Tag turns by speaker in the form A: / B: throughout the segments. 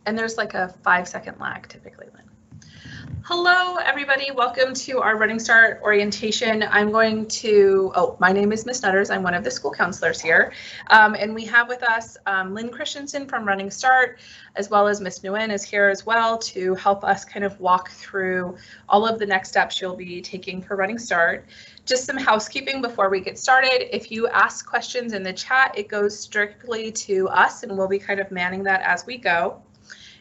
A: And there's like a 5-second lag typically, Lynn. Hello, everybody. Welcome to our Running Start orientation. I'm going to, my name is Miss Nutters. I'm one of the school counselors here. And we have with us Lynn Christensen from Running Start, as well as Miss Nguyen is here as well to help us kind of walk through all of the next steps you'll be taking for Running Start. Just some housekeeping before we get started. If you ask questions in the chat, it goes strictly to us and we'll be kind of manning that as we go.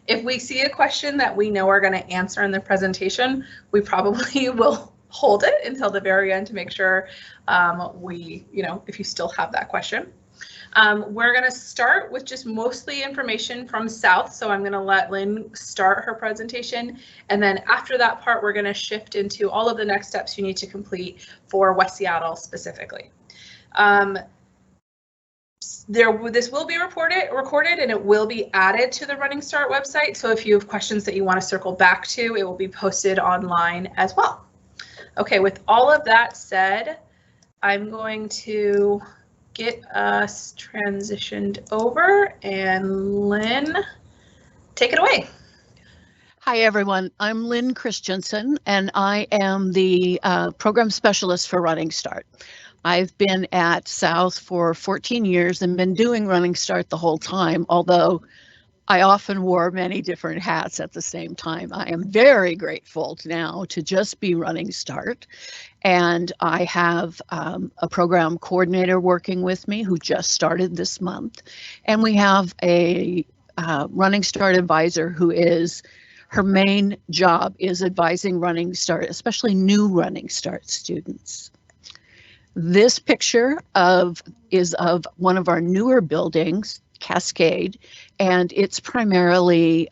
A: If we see a question that we know we're going to answer in the presentation, we probably will hold it until the very end to make sure if you still have that question. We're going to start with just mostly information from South. So I'm going to let Lynn start her presentation. And then after that part, we're going to shift into all of the next steps you need to complete for West Seattle specifically. This will be recorded and it will be added to the Running Start website. So if you have questions that you want to circle back to, it will be posted online as well. Okay, with all of that said, I'm going to get us transitioned over and Lynn, take it away.
B: Hi, everyone. I'm Lynn Christensen and I am the program specialist for Running Start. I've been at South for 14 years and been doing Running Start the whole time, although I often wore many different hats at the same time. I am very grateful now to just be Running Start. And I have a program coordinator working with me who just started this month. And we have a Running Start advisor who is, her main job is advising Running Start, especially new Running Start students. This picture is of one of our newer buildings, Cascade, and it's primarily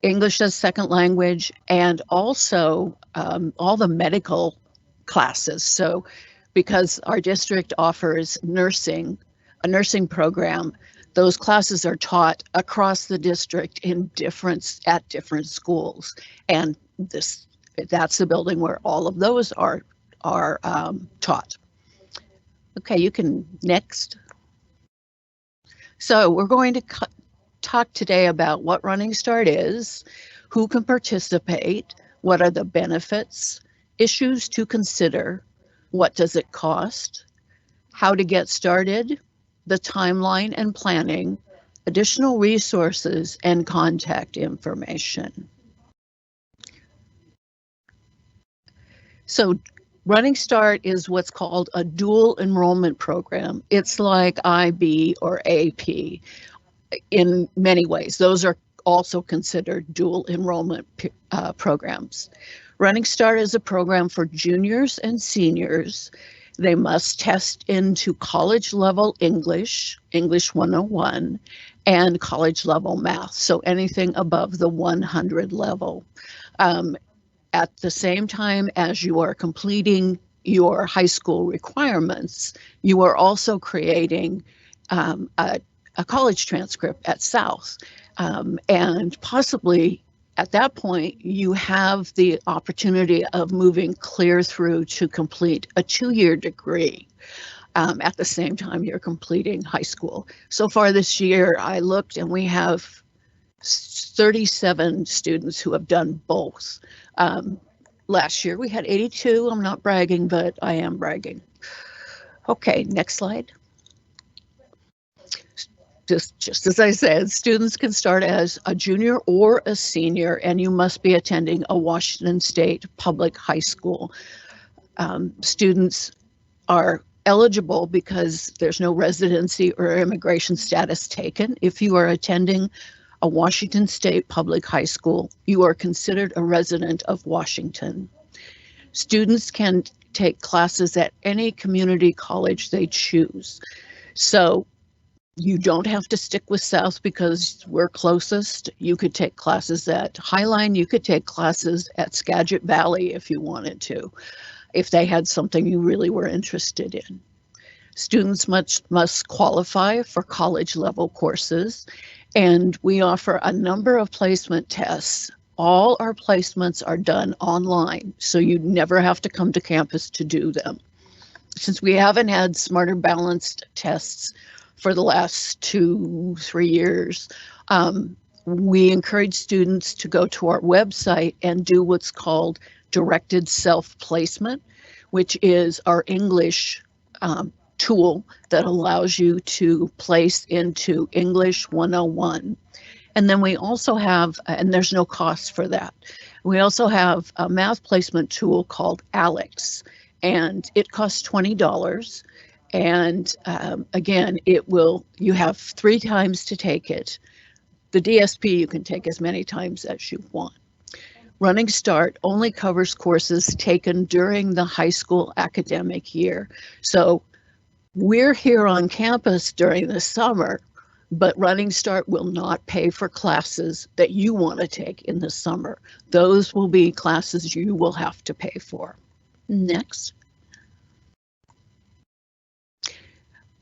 B: English as second language and also all the medical classes. So because our district offers a nursing program, those classes are taught across the district at different schools. And that's the building where all of those are taught. Okay, you can next. So we're going to talk today about what Running Start is, who can participate, what are the benefits, issues to consider, what does it cost, how to get started, the timeline and planning, additional resources, and contact information. So Running Start is what's called a dual enrollment program. It's like IB or AP in many ways. Those are also considered dual enrollment programs. Running Start is a program for juniors and seniors. They must test into college level English 101, and college level math, so anything above the 100 level. At the same time as you are completing your high school requirements, you are also creating a college transcript at South. And possibly at that point, you have the opportunity of moving clear through to complete a 2-year degree at the same time you're completing high school. So far this year, I looked and we have 37 students who have done both. Last year we had 82. I'm not bragging, but I am bragging. Okay, next slide. Just as I said, students can start as a junior or a senior, and you must be attending a Washington State public high school. Students are eligible because there's no residency or immigration status taken. If you are attending a Washington State public high school, you are considered a resident of Washington. Students can take classes at any community college they choose. So you don't have to stick with South because we're closest. You could take classes at Highline. You could take classes at Skagit Valley if you wanted to, if they had something you really were interested in. Students must qualify for college level courses, and we offer a number of placement tests. All our placements are done online, so you never have to come to campus to do them. Since we haven't had Smarter Balanced tests for the last 2-3 years. We encourage students to go to our website and do what's called directed self-placement, which is our English tool that allows you to place into English 101. And then we also have, and there's no cost for that, we also have a math placement tool called Alex, and it costs $20. And again, you have 3 times to take it. The DSP you can take as many times as you want. Running Start only covers courses taken during the high school academic year. So we're here on campus during the summer, but Running Start will not pay for classes that you want to take in the summer. Those will be classes you will have to pay for. Next.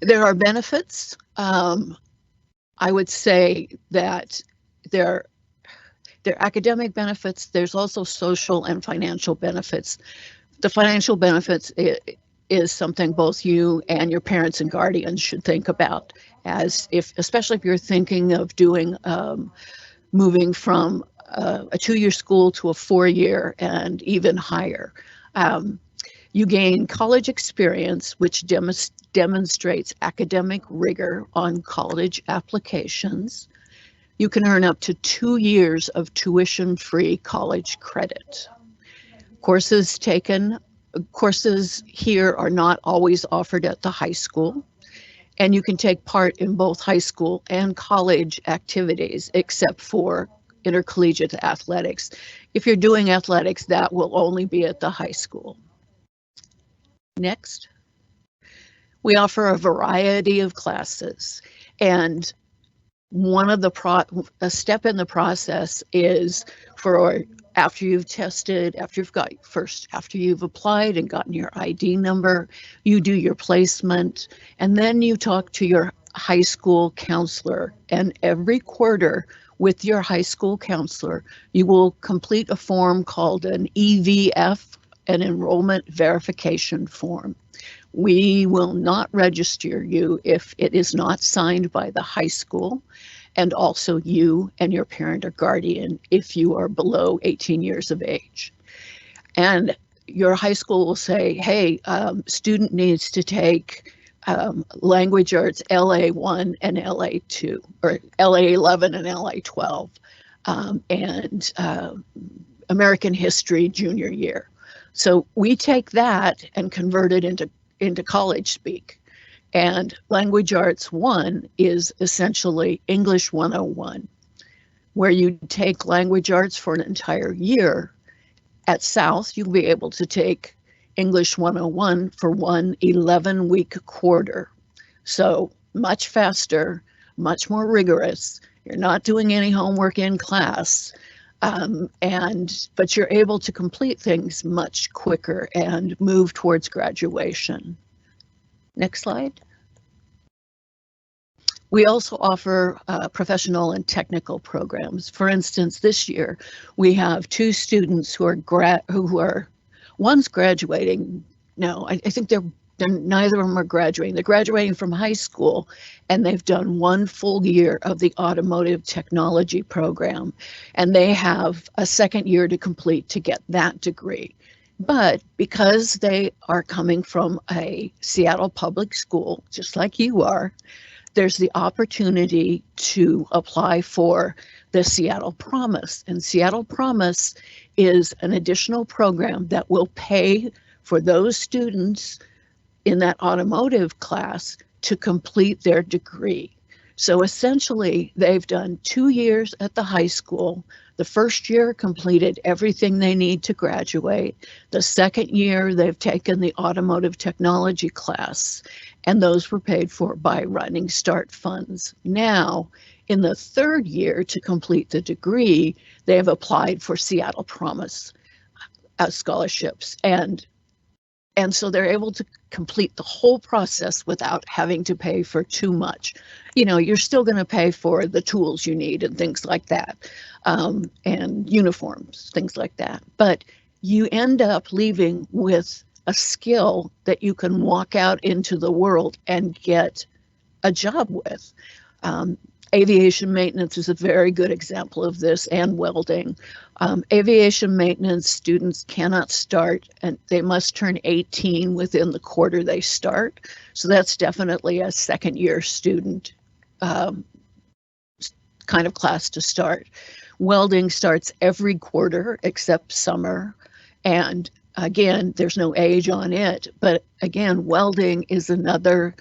B: There are benefits. I would say that they're academic benefits. There's also social and financial benefits. The financial benefits is something both you and your parents and guardians should think about, especially if you're thinking of doing moving from a 2-year school to a 4-year and even higher. You gain college experience, which demonstrates academic rigor on college applications. You can earn up to 2 years of tuition-free college credit. Courses here are not always offered at the high school, and you can take part in both high school and college activities, except for intercollegiate athletics. If you're doing athletics, that will only be at the high school. Next. We offer a variety of classes, and one of a step in the process is after you've applied and gotten your ID number, you do your placement, and then you talk to your high school counselor, and every quarter with your high school counselor, you will complete a form called an EVF, an enrollment verification form. We will not register you if it is not signed by the high school, and also you and your parent or guardian if you are below 18 years of age. And your high school will say, hey, student needs to take language arts LA1 and LA2, or LA11 and LA12, and American history junior year. So we take that and convert it into college speak. And Language Arts 1 is essentially English 101, where you take language arts for an entire year. At South, you'll be able to take English 101 for one 11-week quarter. So much faster, much more rigorous. You're not doing any homework in class. But you're able to complete things much quicker and move towards graduation. Next slide. We also offer professional and technical programs. For instance, this year we have 2 students who are one's graduating. No, I think they're neither of them are graduating. They're graduating from high school, and they've done 1 full year of the automotive technology program, and they have a 2nd year to complete to get that degree. But because they are coming from a Seattle public school, just like you are, there's the opportunity to apply for the Seattle Promise. And Seattle Promise is an additional program that will pay for those students in that automotive class to complete their degree. So essentially, they've done 2 years at the high school. The first year completed everything they need to graduate. The 2nd year, they've taken the automotive technology class, and those were paid for by Running Start funds. Now, in the 3rd year to complete the degree, they have applied for Seattle Promise scholarships, and so they're able to complete the whole process without having to pay for too much. You know, you're still going to pay for the tools you need and things like that, and uniforms, things like that. But you end up leaving with a skill that you can walk out into the world and get a job with. Aviation maintenance is a very good example of this, and welding. Aviation maintenance students cannot start, and they must turn 18 within the quarter they start. So that's definitely a second year student kind of class to start. Welding starts every quarter except summer. And again, there's no age on it, but again, welding is another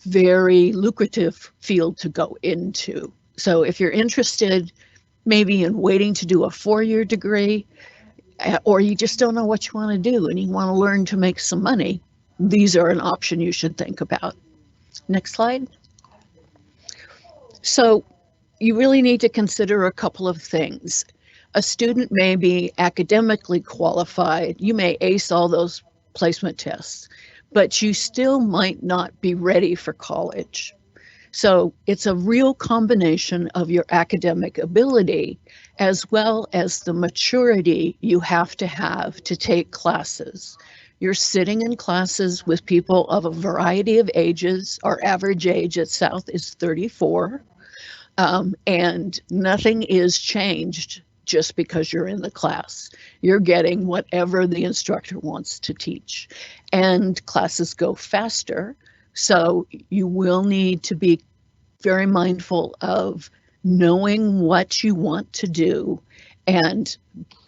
B: very lucrative field to go into. So if you're interested maybe in waiting to do a 4-year degree, or you just don't know what you want to do and you want to learn to make some money, these are an option you should think about. Next slide. So you really need to consider a couple of things. A student may be academically qualified. You may ace all those placement tests, but you still might not be ready for college. So it's a real combination of your academic ability as well as the maturity you have to take classes. You're sitting in classes with people of a variety of ages. Our average age at South is 34, and nothing is changed just because you're in the class. You're getting whatever the instructor wants to teach, and classes go faster. So you will need to be very mindful of knowing what you want to do and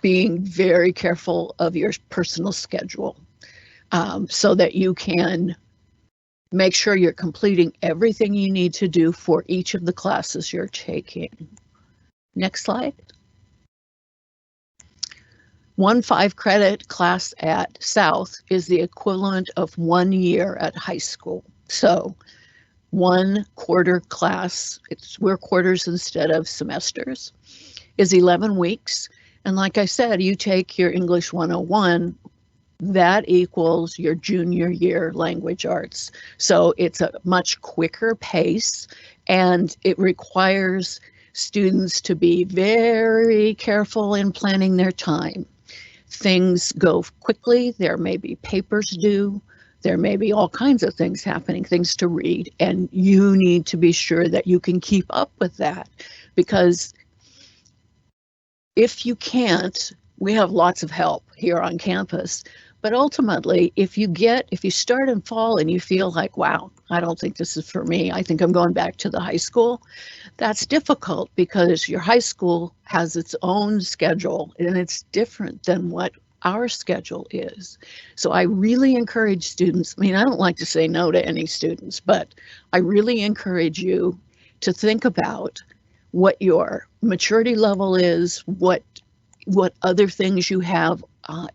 B: being very careful of your personal schedule, so that you can make sure you're completing everything you need to do for each of the classes you're taking. Next slide. One 5-credit class at South is the equivalent of 1 year at high school. So 1 quarter class, we're quarters instead of semesters, is 11 weeks. And like I said, you take your English 101, that equals your junior year language arts. So it's a much quicker pace, and it requires students to be very careful in planning their time. Things go quickly. There may be papers due. There may be all kinds of things happening, things to read, and you need to be sure that you can keep up with that, because if you can't, we have lots of help here on campus. But ultimately, if you start in fall and you feel like, wow, I don't think this is for me, I think I'm going back to the high school, that's difficult because your high school has its own schedule and it's different than what our schedule is. So I really encourage students, I mean, I don't like to say no to any students, but I really encourage you to think about what your maturity level is, what other things you have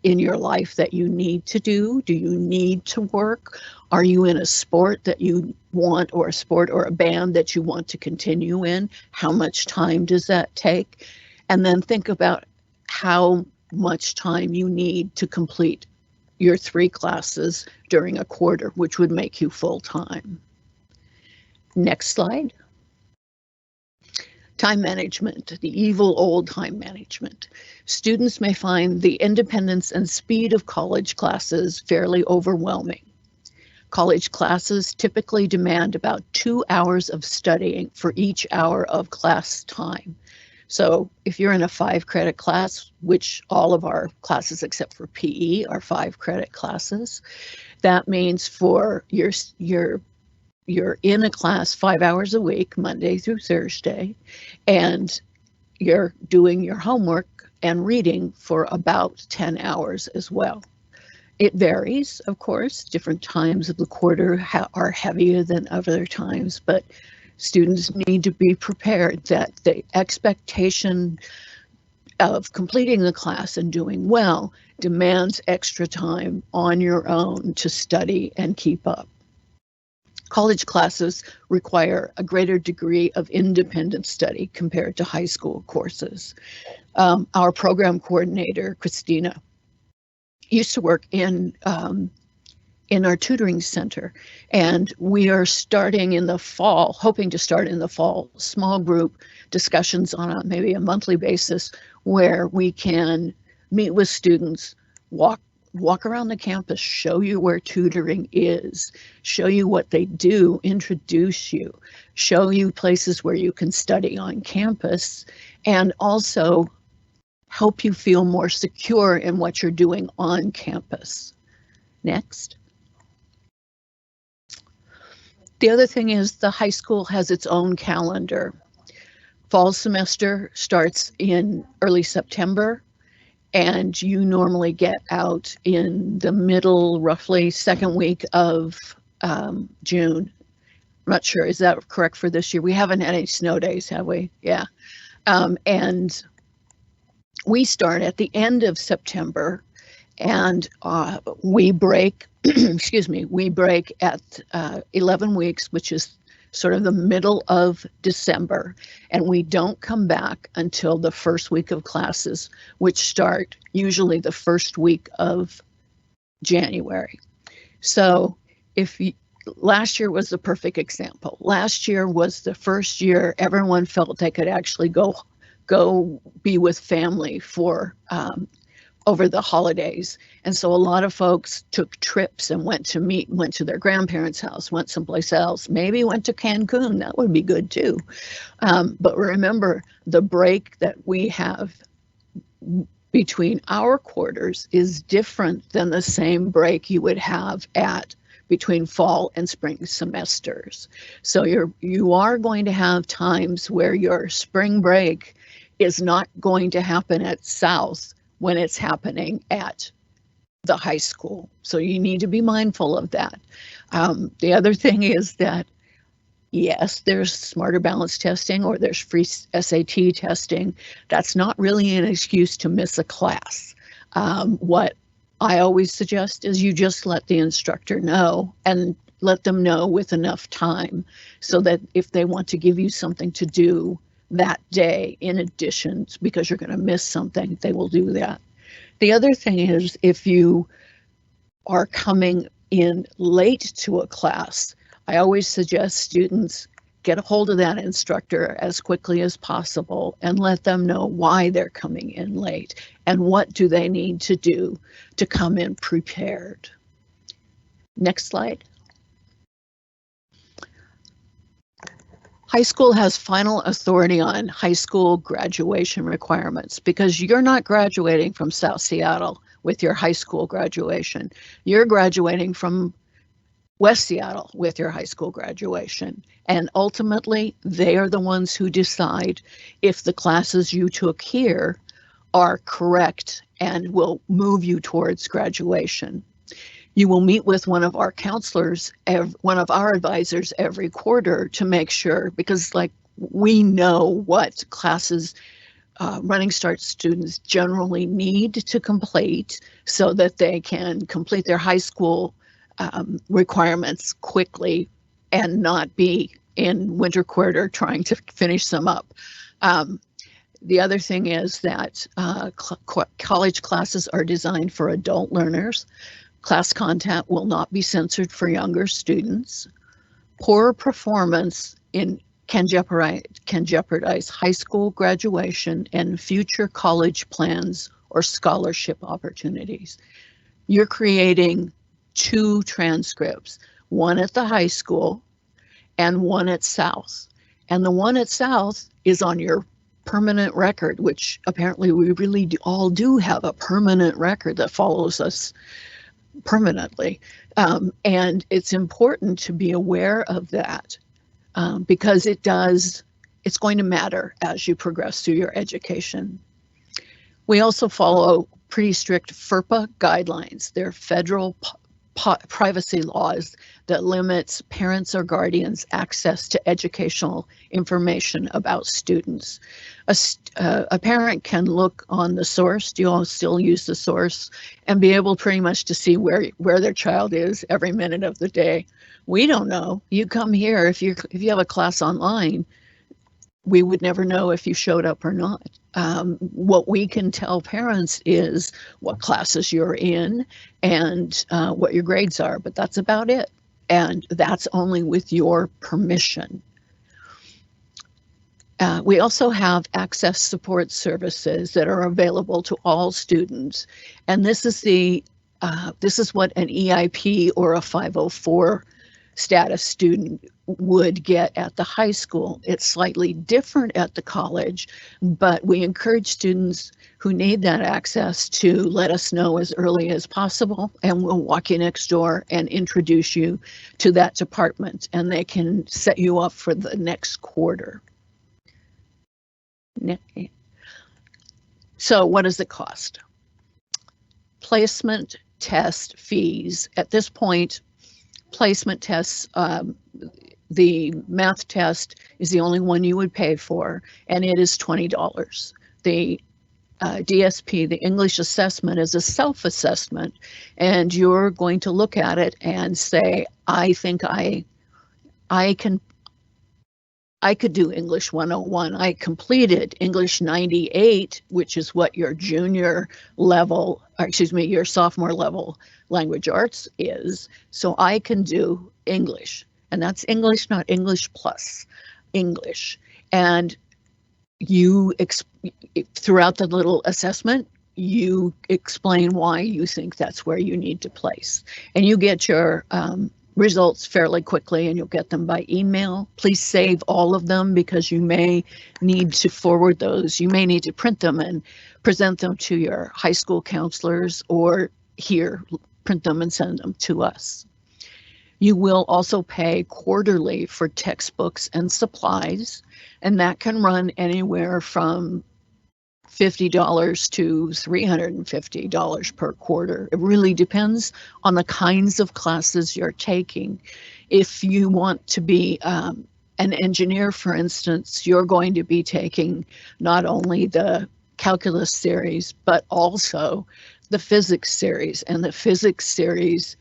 B: in your life that you need to do. Do you need to work? Are you in a sport that you want, or a sport or a band that you want to continue in? How much time does that take? And then think about how much time you need to complete your 3 classes during a quarter, which would make you full-time. Next slide. Time management, the evil old time management. Students may find the independence and speed of college classes fairly overwhelming. College classes typically demand about 2 hours of studying for each hour of class time. So if you're in a 5-credit class, which all of our classes except for PE are 5-credit classes, that means for you're in a class 5 hours a week, Monday through Thursday, and you're doing your homework and reading for about 10 hours as well. It varies, of course. Different times of the quarter are heavier than other times, but students need to be prepared that the expectation of completing the class and doing well demands extra time on your own to study and keep up. College classes require a greater degree of independent study compared to high school courses. Our program coordinator, Christina, used to work in our tutoring center, and we are starting in the fall, hoping to start in the fall, small group discussions on maybe a monthly basis where we can meet with students, walk walk around the campus, show you where tutoring is, show you what they do, introduce you, show you places where you can study on campus, and also help you feel more secure in what you're doing on campus. Next. The other thing is the high school has its own calendar. Fall semester starts in early September, and you normally get out in the middle, roughly second week of June. I'm not sure, is that correct for this year? We haven't had any snow days, have we? Yeah. And we start at the end of September, and we break, excuse me, we break at 11 weeks, which is sort of the middle of December, and we don't come back until the first week of classes, which start usually the first week of January. So if you, last year was the perfect example. Last year was the first year everyone felt they could actually go be with family for over the holidays. And so a lot of folks took trips and went to their grandparents' house, went someplace else, maybe went to Cancun. That would be good too. But remember, the break that we have between our quarters is different than the same break you would have at between fall and spring semesters. So you are going to have times where your spring break is not going to happen at South when it's happening at the high school. So you need to be mindful of that. The other thing is that, yes, there's smarter balance testing or there's free SAT testing. That's not really an excuse to miss a class. What I always suggest is you just let the instructor know and let them know with enough time so that if they want to give you something to do that day, in addition, because you're going to miss something, they will do that. The other thing is if you are coming in late to a class, I always suggest students get a hold of that instructor as quickly as possible and let them know why they're coming in late and what do they need to do to come in prepared. Next slide. High school has final authority on high school graduation requirements because you're not graduating from South Seattle with your high school graduation. You're graduating from West Seattle with your high school graduation. And ultimately, they are the ones who decide if the classes you took here are correct and will move you towards graduation. You will meet with one of our counselors, one of our advisors every quarter to make sure, because like we know what classes Running Start students generally need to complete so that they can complete their high school requirements quickly and not be in winter quarter trying to finish them up. The other thing is that college classes are designed for adult learners. Class content will not be censored for younger students. Poor performance can jeopardize high school graduation and future college plans or scholarship opportunities. You're creating 2 transcripts, one at the high school and one at South. And the one at South is on your permanent record, which apparently we really all do have a permanent record that follows us permanently. And it's important to be aware of that because it's going to matter as you progress through your education. We also follow pretty strict FERPA guidelines. They're federal privacy laws that limits parents or guardians' access to educational information about students. A parent can look on the source, do you all still use the source, and be able pretty much to see where their child is every minute of the day. We don't know. You come here, if you have a class online, we would never know if you showed up or not. What we can tell parents is what classes you're in and what your grades are, but that's about it. And that's only with your permission. We also have access support services that are available to all students. And this is the this is what an EIP or a 504 status student would get at the high school. It's slightly different at the college, but we encourage students who need that access to let us know as early as possible, and we'll walk you next door and introduce you to that department, and they can set you up for the next quarter. So what does it cost? Placement test fees. At this point, placement tests, the math test is the only one you would pay for, and it is $20. The DSP, the English assessment, is a self-assessment, and you're going to look at it and say, I think I could do English 101. I completed English 98, which is what your junior level, or excuse me, your sophomore level language arts is. So I can do English, and that's English, not English plus English. And you, throughout the little assessment, you explain why you think that's where you need to place. And you get your results fairly quickly, and you'll get them by email. Please save all of them, because you may need to forward those. You may need to print them and present them to your high school counselors, or here, print them and send them to us. You will also pay quarterly for textbooks and supplies, and that can run anywhere from $50 to $350 per quarter. It really depends on the kinds of classes you're taking. If you want to be an engineer, for instance, you're going to be taking not only the calculus series, but also the physics series. And the physics series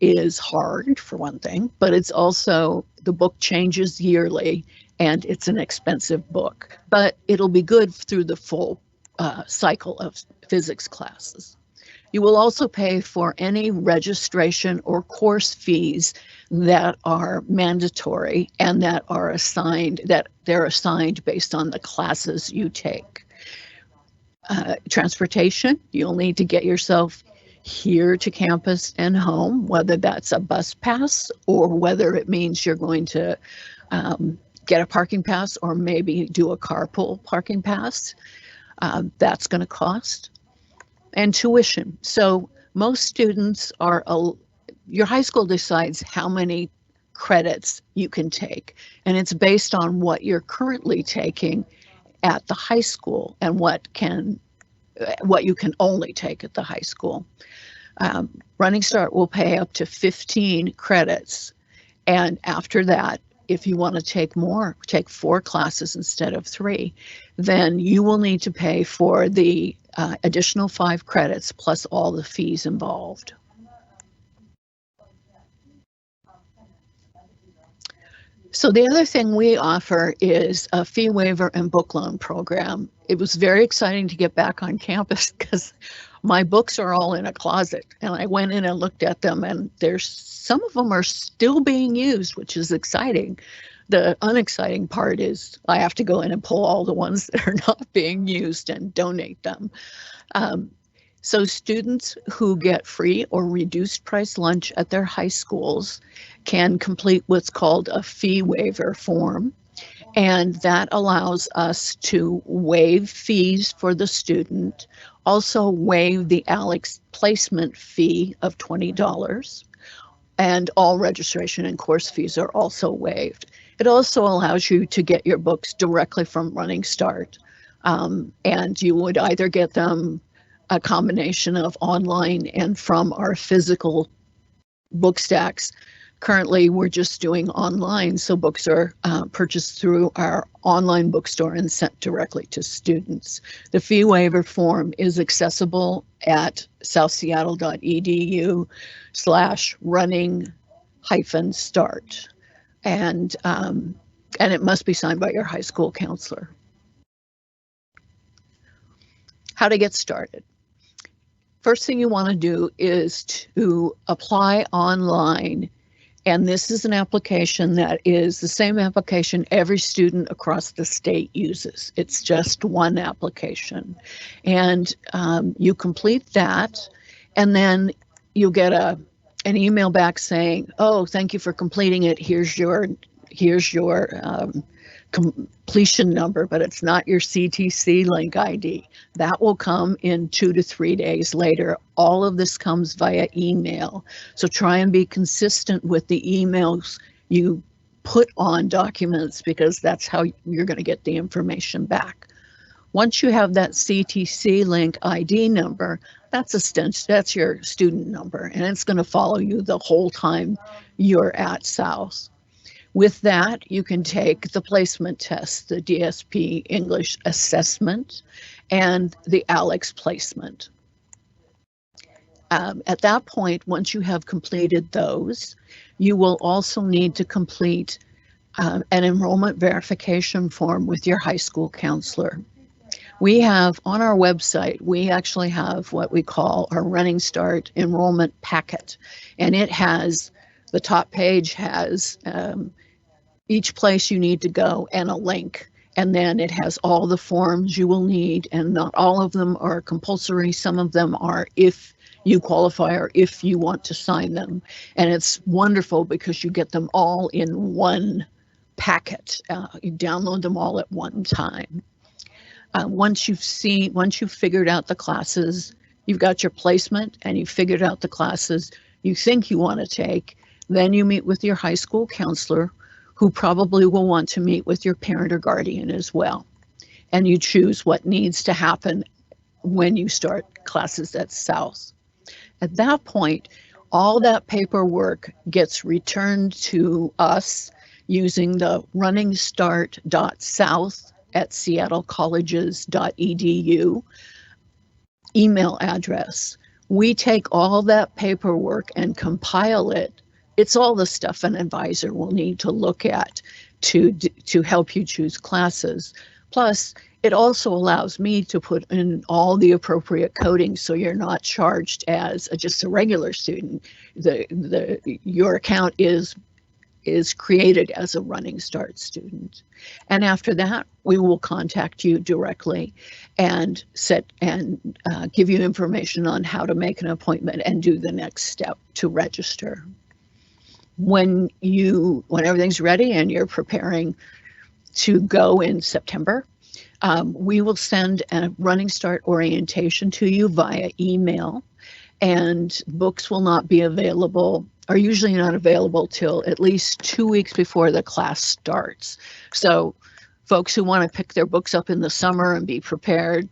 B: is hard, for one thing, but it's also, the book changes yearly, and it's an expensive book, but it'll be good through the full cycle of physics classes. You will also pay for any registration or course fees that are mandatory and that are assigned, that they're assigned based on the classes you take. Transportation, you'll need to get yourself here to campus and home, whether that's a bus pass or whether it means you're going to get a parking pass or maybe do a carpool parking pass. That's going to cost. And tuition. So most students are, your high school decides how many credits you can take, and it's based on what you're currently taking at the high school and what you can only take at the high school. Running Start will pay up to 15 credits, and after that, if you want to take more, take 4 classes instead of 3, then you will need to pay for the additional 5 credits plus all the fees involved. So the other thing we offer is a fee waiver and book loan program. It was very exciting to get back on campus because my books are all in a closet, and I went in and looked at them, and some of them are still being used, which is exciting. The unexciting part is I have to go in and pull all the ones that are not being used and donate them. So students who get free or reduced price lunch at their high schools can complete what's called a fee waiver form. And that allows us to waive fees for the student, also waive the ALEX placement fee of $20, and all registration and course fees are also waived. It also allows you to get your books directly from Running Start, and you would either get them a combination of online and from our physical book stacks. Currently, we're just doing online, so books are purchased through our online bookstore and sent directly to students. The fee waiver form is accessible at southseattle.edu/running-start, and it must be signed by your high school counselor. How to get started. First thing you want to do is to apply online. And this is an application that is the same application every student across the state uses. It's just one application. And you complete that, and then you'll get an email back saying, "Oh, thank you for completing it. Here's your completion number," but it's not your CTC link ID. That will come in 2 to 3 days later. All of this comes via email. So try and be consistent with the emails you put on documents, because that's how you're going to get the information back. Once you have that CTC link ID number, that's your student number, and it's going to follow you the whole time you're at South. With that, you can take the placement test, the DSP English assessment, and the ALEX placement. At that point, once you have completed those, you will also need to complete an enrollment verification form with your high school counselor. We have on our website, we actually have what we call our Running Start enrollment packet, and it has, the top page has each place you need to go and a link, and then it has all the forms you will need, and not all of them are compulsory. Some of them are if you qualify or if you want to sign them, and it's wonderful because you get them all in one packet. You download them all at one time. Once you've figured out the classes, you've got your placement and you've figured out the classes you think you want to take, then you meet with your high school counselor, who probably will want to meet with your parent or guardian as well. And you choose what needs to happen when you start classes at South. At that point, all that paperwork gets returned to us using the runningstart.south@seattlecolleges.edu email address. We take all that paperwork and compile it. It's all the stuff an advisor will need to look at to help you choose classes. Plus, it also allows me to put in all the appropriate coding, so you're not charged as just a regular student. Your account is created as a Running Start student. And after that, we will contact you directly and give you information on how to make an appointment and do the next step to register. When everything's ready and you're preparing to go in September, we will send a Running Start orientation to you via email, and books will not be available, are usually not available till at least 2 weeks before the class starts. So folks who want to pick their books up in the summer and be prepared,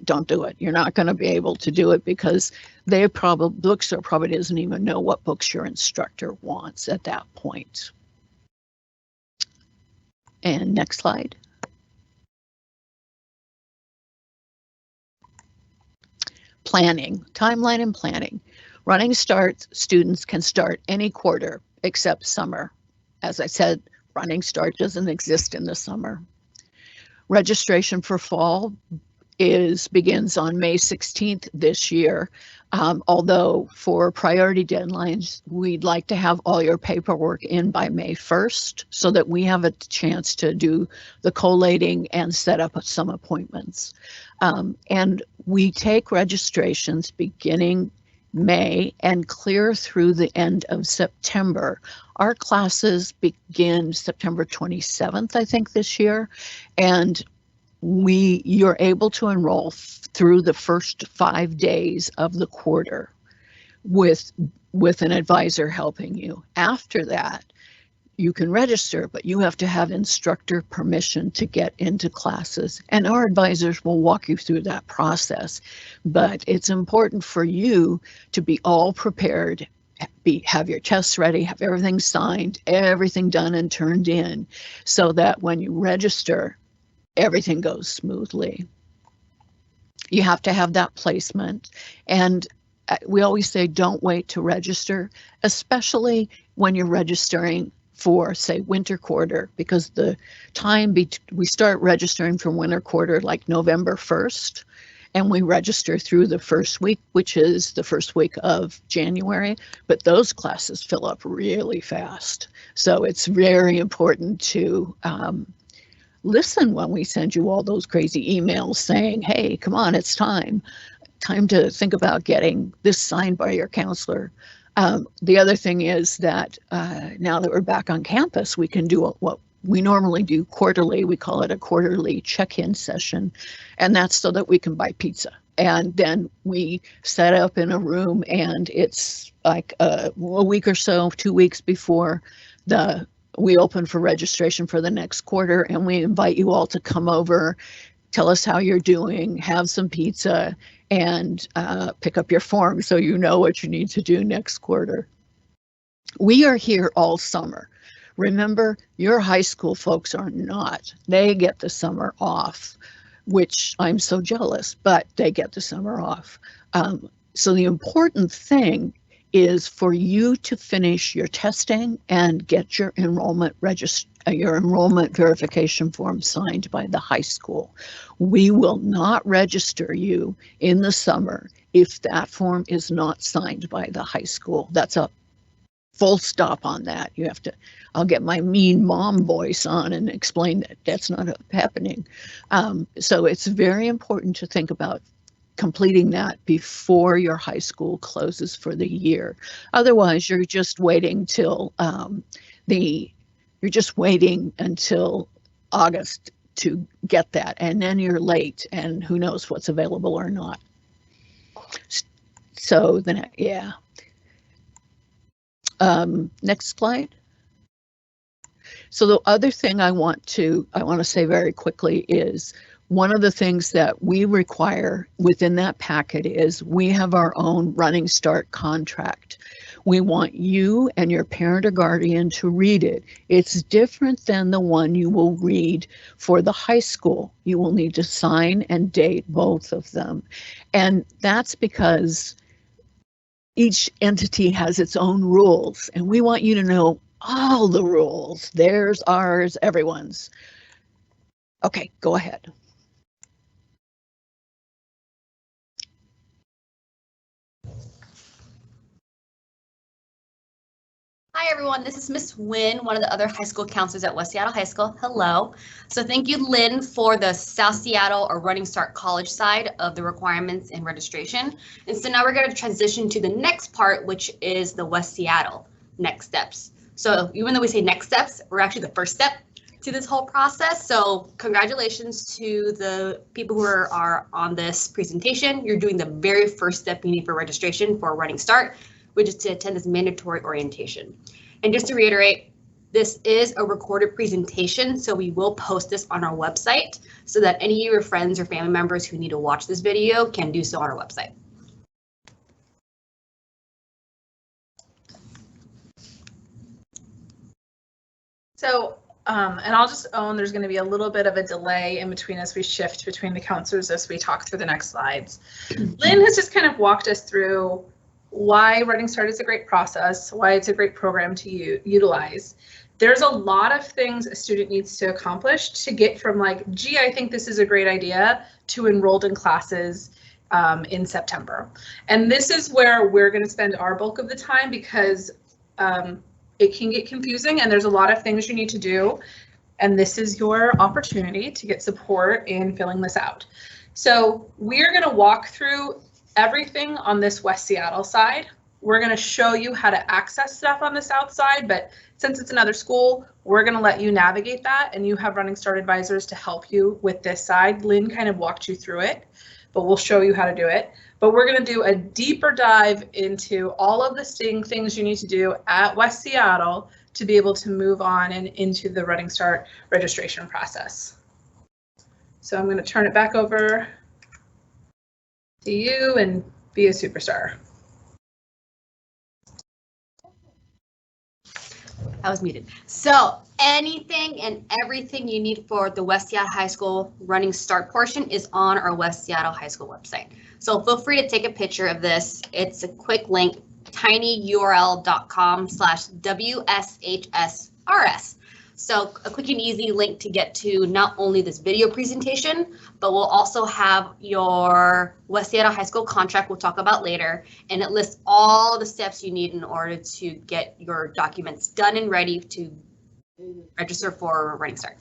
B: don't do it. You're not going to be able to do it because bookstore probably doesn't even know what books your instructor wants at that point. And next slide. Planning, timeline and planning. Running Start students can start any quarter except summer. As I said, Running Start doesn't exist in the summer. Registration for fall begins on May 16th this year. Although for priority deadlines, we'd like to have all your paperwork in by May 1st so that we have a chance to do the collating and set up some appointments. And we take registrations beginning May and clear through the end of September. Our classes begin September 27th, I think, this year, and you're able to enroll through the first 5 days of the quarter with an advisor helping you. After that, you can register, but you have to have instructor permission to get into classes, and our advisors will walk you through that process. But it's important for you to be all prepared, have your tests ready, have everything signed, everything done and turned in, so that when you register, everything goes smoothly. You have to have that placement, and we always say don't wait to register, especially when you're registering for, say, winter quarter, because the time we start registering for winter quarter like November 1st, and we register through the first week, which is the first week of January, but those classes fill up really fast. So it's very important to listen when we send you all those crazy emails saying, hey, come on, it's time. time to think about getting this signed by your counselor. The other thing is that now that we're back on campus, we can do what we normally do quarterly. We call it a quarterly check-in session, and that's so that we can buy pizza. And then we set up in a room, and it's like a week or so, 2 weeks before we open for registration for the next quarter, and we invite you all to come over, tell us how you're doing, have some pizza, and pick up your form so you know what you need to do next quarter. We are here all summer. Remember, your high school folks are not. They get the summer off, which I'm so jealous, but they get the summer off. So the important thing is for you to finish your testing and get your enrollment verification form signed by the high school. We will not register you in the summer if that form is not signed by the high school. That's a full stop on that. You have to, I'll get my mean mom voice on and explain that that's not happening. So it's very important to think about completing that before your high school closes for the year. Otherwise, you're just waiting till until August to get that, and then you're late, and who knows what's available or not. So then, yeah. Next slide. So the other thing I want to say very quickly is one of the things that we require within that packet is we have our own Running Start contract. We want you and your parent or guardian to read it. It's different than the one you will read for the high school. You will need to sign and date both of them. And that's because each entity has its own rules, and we want you to know all the rules. Theirs, ours, everyone's. Okay, go ahead.
C: Hi everyone, this is Miss Wynn, one of the other high school counselors at West Seattle High School. Hello. So thank you, Lynn, for the South Seattle or Running Start College side of the requirements and registration. And so now we're going to transition to the next part, which is the West Seattle next steps. So even though we say next steps, we're actually the first step to this whole process. So congratulations to the people who are on this presentation. You're doing the very first step you need for registration for Running Start, which is to attend this mandatory orientation. And just to reiterate, this is a recorded presentation, so we will post this on our website so that any of your friends or family members who need to watch this video can do so on our website.
A: So, and I'll just own there's going to be a little bit of a delay in between as we shift between the counselors as we talk through the next slides. Lynn has just kind of walked us through why Running Start is a great process, why it's a great program to utilize. There's a lot of things a student needs to accomplish to get from like, gee, I think this is a great idea, to enrolled in classes in September. And this is where we're going to spend our bulk of the time because it can get confusing and there's a lot of things you need to do. And this is your opportunity to get support in filling this out. So we're going to walk through everything on this West Seattle side. We're going to show you how to access stuff on the South side, but since it's another school, we're going to let you navigate that, and you have Running Start advisors to help you with this side. Lynn kind of walked you through it, but we'll show you how to do it. But we're going to do a deeper dive into all of the things you need to do at West Seattle to be able to move on and into the Running Start registration process. So I'm going to turn it back over to you and be a superstar.
C: I was muted. So anything and everything you need for the West Seattle High School Running Start portion is on our West Seattle High School website. So feel free to take a picture of this. It's a quick link, tinyurl.com/WSHSRS. So a quick and easy link to get to not only this video presentation, but we'll also have your West Seattle High School contract we'll talk about later, and it lists all the steps you need in order to get your documents done and ready to register for Running Start.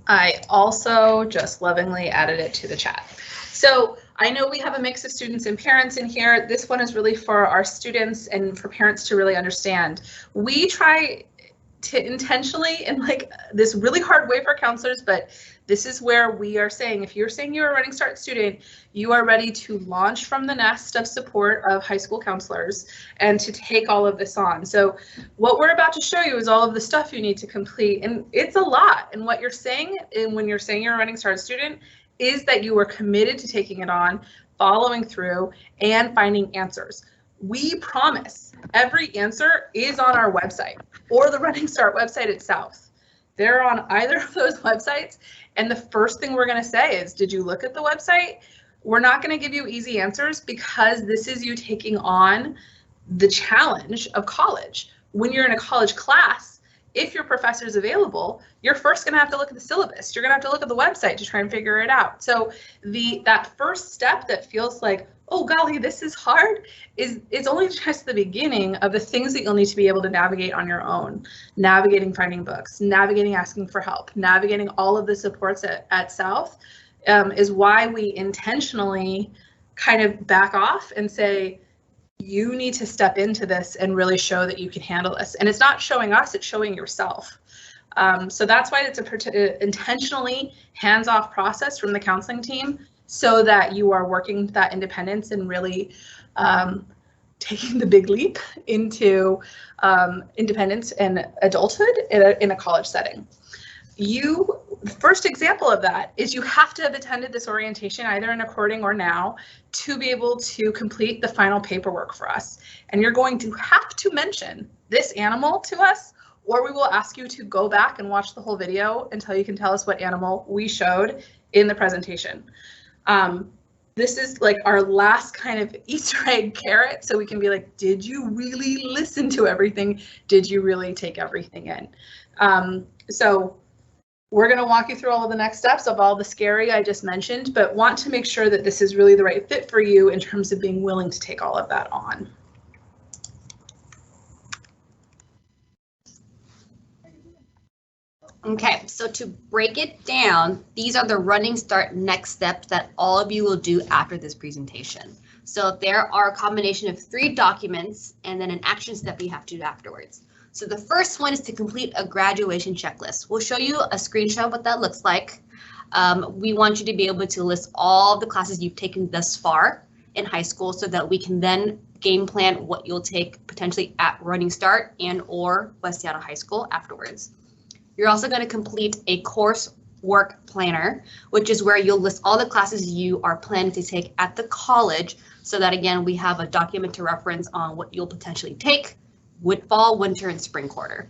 A: I also just lovingly added it to the chat. So I know we have a mix of students and parents in here. This one is really for our students and for parents to really understand. We try to intentionally, in like this really hard way for counselors, but this is where we are saying, if you're saying you're a Running Start student, you are ready to launch from the nest of support of high school counselors and to take all of this on. So what we're about to show you is all of the stuff you need to complete, and it's a lot. And what you're saying, and when you're saying you're a Running Start student, is that you are committed to taking it on, following through, and finding answers. We promise every answer is on our website or the Running Start website itself. They're on either of those websites. And the first thing we're going to say is, did you look at the website? We're not going to give you easy answers because this is you taking on the challenge of college. When you're in a college class, if your professor is available, you're first going to have to look at the syllabus. You're going to have to look at the website to try and figure it out. So that first step that feels like, oh golly, this is hard, it's only just the beginning of the things that you'll need to be able to navigate on your own. Navigating finding books, navigating asking for help, navigating all of the supports at South is why we intentionally kind of back off and say, you need to step into this and really show that you can handle this. And it's not showing us, it's showing yourself. So that's why it's a intentionally hands-off process from the counseling team, so that you are working that independence and really taking the big leap into independence and adulthood in a college setting. The first example of that is you have to have attended this orientation either in according or now to be able to complete the final paperwork for us. And you're going to have to mention this animal to us, or we will ask you to go back and watch the whole video until you can tell us what animal we showed in the presentation. This is like our last kind of Easter egg carrot, so we can be like, did you really listen to everything? Did you really take everything in? So we're going to walk you through all of the next steps of all the scary I just mentioned, but want to make sure that this is really the right fit for you in terms of being willing to take all of that on.
C: Okay, so to break it down, these are the Running Start next steps that all of you will do after this presentation. So there are a combination of 3 documents and then an action step you have to do afterwards. So the first one is to complete a graduation checklist. We'll show you a screenshot of what that looks like. We want you to be able to list all the classes you've taken thus far in high school so that we can then game plan what you'll take potentially at Running Start and or West Seattle High School afterwards. You're also going to complete a course work planner, which is where you'll list all the classes you are planning to take at the college so that, again, we have a document to reference on what you'll potentially take with fall, winter, and spring quarter.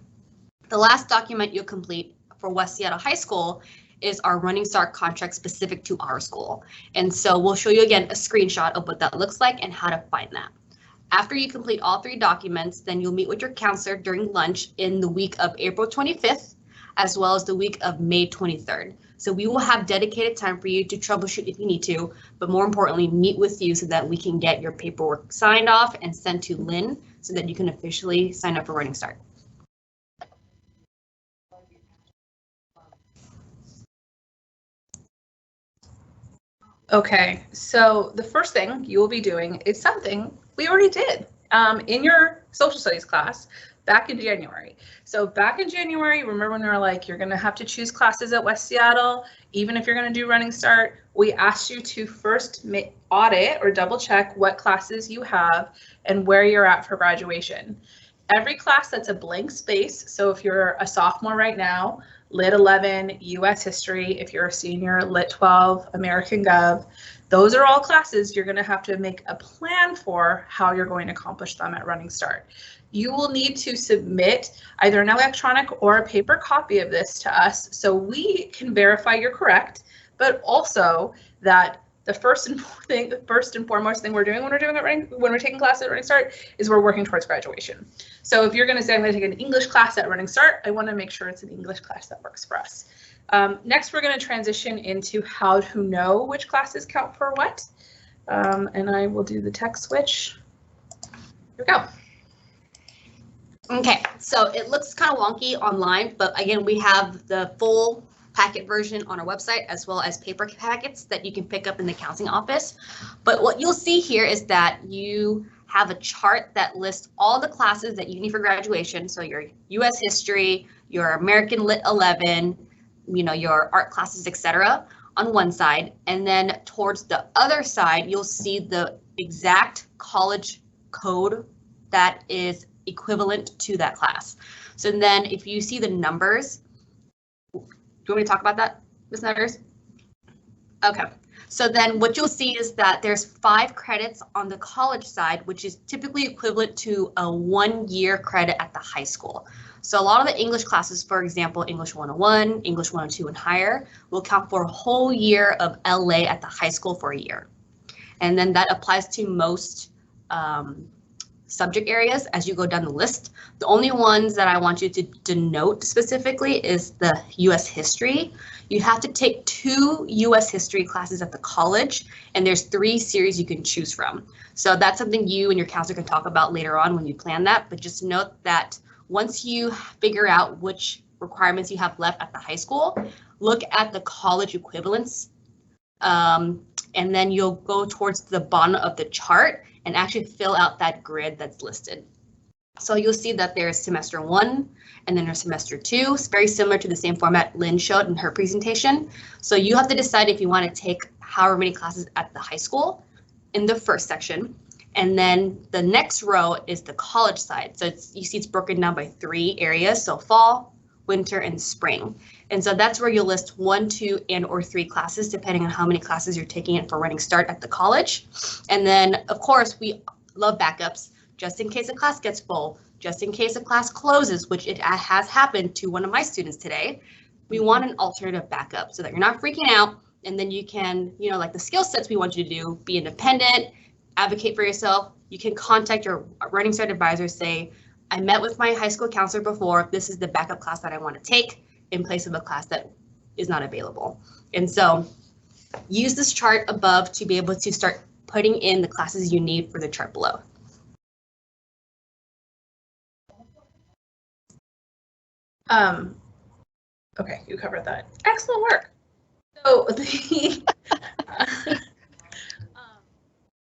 C: The last document you'll complete for West Seattle High School is our Running Start contract specific to our school. And so we'll show you again a screenshot of what that looks like and how to find that. After you complete all 3 documents, then you'll meet with your counselor during lunch in the week of April 25th, as well as the week of May 23rd. So we will have dedicated time for you to troubleshoot if you need to, but more importantly, meet with you so that we can get your paperwork signed off and sent to Lynn so that you can officially sign up for Running Start.
A: Okay, so the first thing you will be doing is something we already did in your social studies class back in January. So back in January, remember when we were like, you're going to have to choose classes at West Seattle, even if you're going to do Running Start, we asked you to first audit or double check what classes you have and where you're at for graduation. Every class that's a blank space, so if you're a sophomore right now, Lit 11, US History, if you're a senior, Lit 12, American Gov, those are all classes you're going to have to make a plan for how you're going to accomplish them at Running Start. You will need to submit either an electronic or a paper copy of this to us so we can verify you're correct, but also that the first and foremost thing we're doing when we're taking classes at Running Start is we're working towards graduation. So if you're going to say I'm going to take an English class at Running Start, I want to make sure it's an English class that works for us. Next, we're going to transition into how to know which classes count for what, and I will do the text switch. Here we go.
C: Okay, so it looks kind of wonky online, but again, we have the full packet version on our website, as well as paper packets that you can pick up in the counseling office. But what you'll see here is that you have a chart that lists all the classes that you need for graduation. So your US history, your American Lit 11, your art classes, etc. on one side. And then towards the other side, you'll see the exact college code that is equivalent to that class. So then if you see the numbers, do you want me to talk about that, Ms. Nutters? Okay. So then what you'll see is that there's 5 credits on the college side, which is typically equivalent to a 1-year credit at the high school. So a lot of the English classes, for example, English 101, English 102 and higher, will count for a whole year of LA at the high school for a year. And then that applies to most subject areas as you go down the list. The only ones that I want you to denote specifically is the US history. You have to take 2 US history classes at the college, and there's 3 series you can choose from. So that's something you and your counselor can talk about later on when you plan that, but just note that once you figure out which requirements you have left at the high school, look at the college equivalents, and then you'll go towards the bottom of the chart and actually fill out that grid that's listed. So you'll see that there's semester 1 and then there's semester 2. It's very similar to the same format Lynn showed in her presentation. So you have to decide if you want to take however many classes at the high school in the first section. And then the next row is the college side. So you see it's broken down by 3 areas. So fall, winter, and spring. And so that's where you'll list 1, 2, and or 3 classes, depending on how many classes you're taking in for Running Start at the college. And then, of course, we love backups, just in case a class gets full, just in case a class closes, which it has happened to one of my students today. We want an alternative backup so that you're not freaking out. And then you can, like the skill sets we want you to do, be independent, advocate for yourself. You can contact your Running Start advisor, say, I met with my high school counselor before. This is the backup class that I want to take in place of a class that is not available. And so use this chart above to be able to start putting in the classes you need for the chart below.
A: Okay, you covered that. Excellent work. So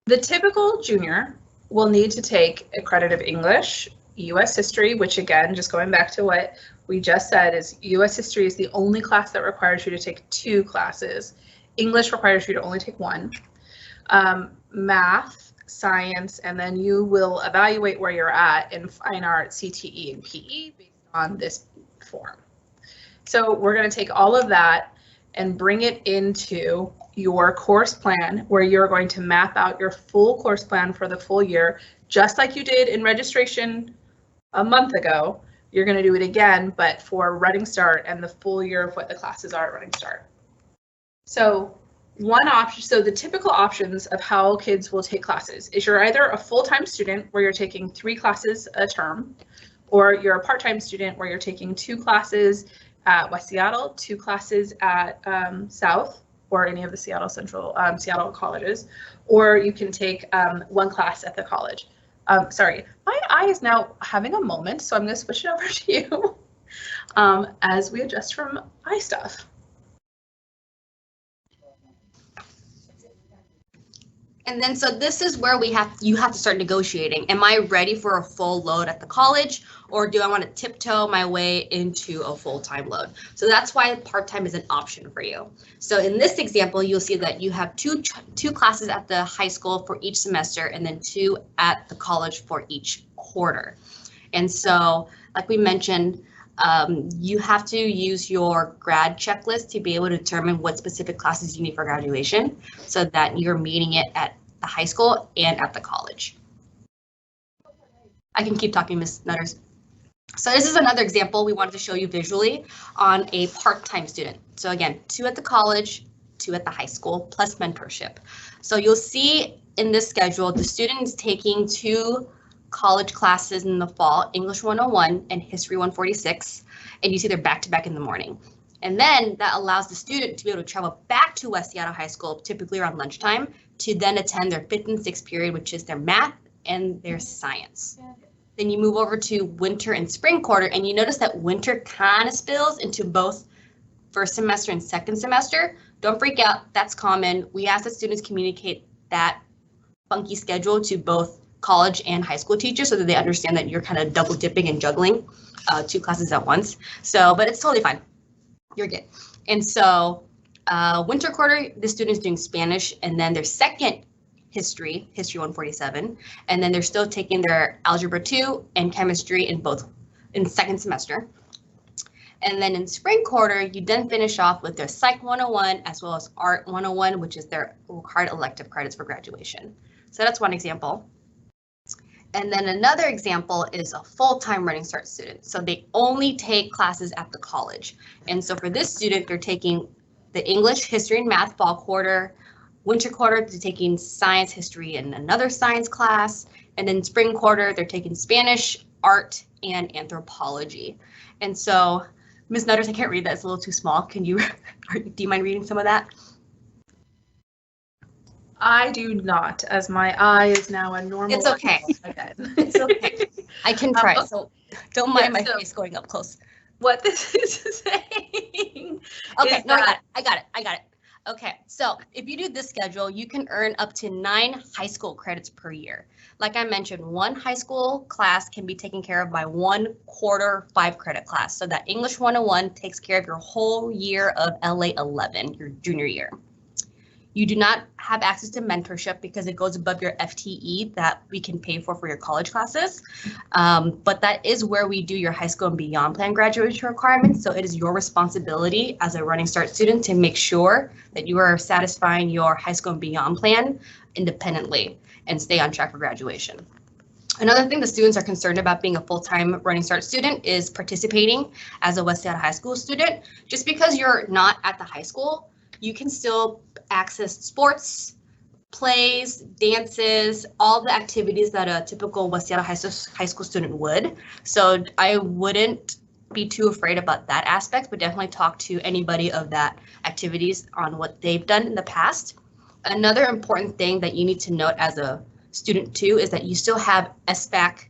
A: the typical junior will need to take a credit of English, US history, which again, just going back to what we just said, is US history is the only class that requires you to take 2 classes. English requires you to only take 1. Math, science, and then you will evaluate where you're at in fine art, CTE, and PE based on this form. So we're going to take all of that and bring it into your course plan, where you're going to map out your full course plan for the full year, just like you did in registration a month ago. You're going to do it again, but for Running Start and the full year of what the classes are at Running Start. So one option, so the typical options of how kids will take classes is you're either a full-time student where you're taking 3 classes a term, or you're a part-time student where you're taking 2 classes at West Seattle, 2 classes at South, or any of the Seattle Central, Seattle colleges, or you can take 1 class at the college. Sorry, my eye is now having a moment, so I'm going to switch it over to you as we adjust from eye stuff.
C: And then so this is where you have to start negotiating. Am I ready for a full load at the college, or do I want to tiptoe my way into a full-time load? So that's why part-time is an option for you. So in this example, you'll see that you have two classes at the high school for each semester, and then 2 at the college for each quarter. And so, like we mentioned, you have to use your grad checklist to be able to determine what specific classes you need for graduation, so that you're meeting it at the high school and at the college. I can keep talking, Ms. Nutters. So this is another example we wanted to show you visually on a part-time student. So again, 2 at the college, 2 at the high school, plus mentorship. So you'll see in this schedule, the student is taking 2 college classes in the fall, English 101 and History 146, and you see they're back-to-back in the morning. And then that allows the student to be able to travel back to West Seattle High School, typically around lunchtime, to then attend their 5th and 6th period, which is their math and their science. Then you move over to winter and spring quarter, and you notice that winter kind of spills into both first semester and second semester. Don't freak out, that's common. We ask that students communicate that funky schedule to both college and high school teachers so that they understand that you're kind of double dipping and juggling 2 classes at once. So, but it's totally fine. You're good. And so winter quarter, the student's doing Spanish, and then their second history 147, and then they're still taking their algebra 2 and chemistry in second semester. And then in spring quarter, you then finish off with their Psych 101 as well as Art 101, which is their required elective credits for graduation. So that's one example. And then another example is a full-time Running Start student. So they only take classes at the college. And so for this student, they're taking the English, history, and math fall quarter. Winter quarter, they're taking science, history, and another science class. And then spring quarter, they're taking Spanish, art, and anthropology. And so, Ms. Nutters, I can't read that, it's a little too small. Can you, do you mind reading some of that?
A: I do not, as my eye is now a normal.
C: It's okay. It's okay. I can try, so don't mind my face going up close.
A: What this is saying.
C: Okay,
A: is
C: no,
A: that,
C: I got it. Okay, so if you do this schedule, you can earn up to 9 high school credits per year. Like I mentioned, one high school class can be taken care of by 1 quarter 5 credit class. So that English 101 takes care of your whole year of LA 11, your junior year. You do not have access to mentorship because it goes above your FTE that we can pay for your college classes. But that is where we do your high school and beyond plan graduation requirements. So it is your responsibility as a Running Start student to make sure that you are satisfying your high school and beyond plan independently and stay on track for graduation. Another thing the students are concerned about being a full-time Running Start student is participating as a West Seattle High School student. Just because you're not at the high school, you can still access sports, plays, dances, all the activities that a typical West Seattle high school student would. So I wouldn't be too afraid about that aspect, but definitely talk to anybody of that activities on what they've done in the past. Another important thing that you need to note as a student too is that you still have SBAC,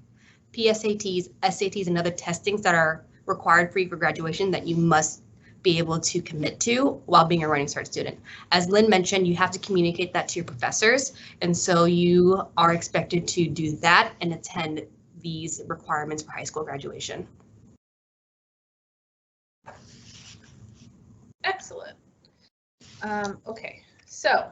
C: PSATs, SATs, and other testings that are required for you for graduation that you must be able to commit to while being a Running Start student. As Lynn mentioned, you have to communicate that to your professors, and so you are expected to do that and attend these requirements for high school graduation.
A: Excellent. Okay, so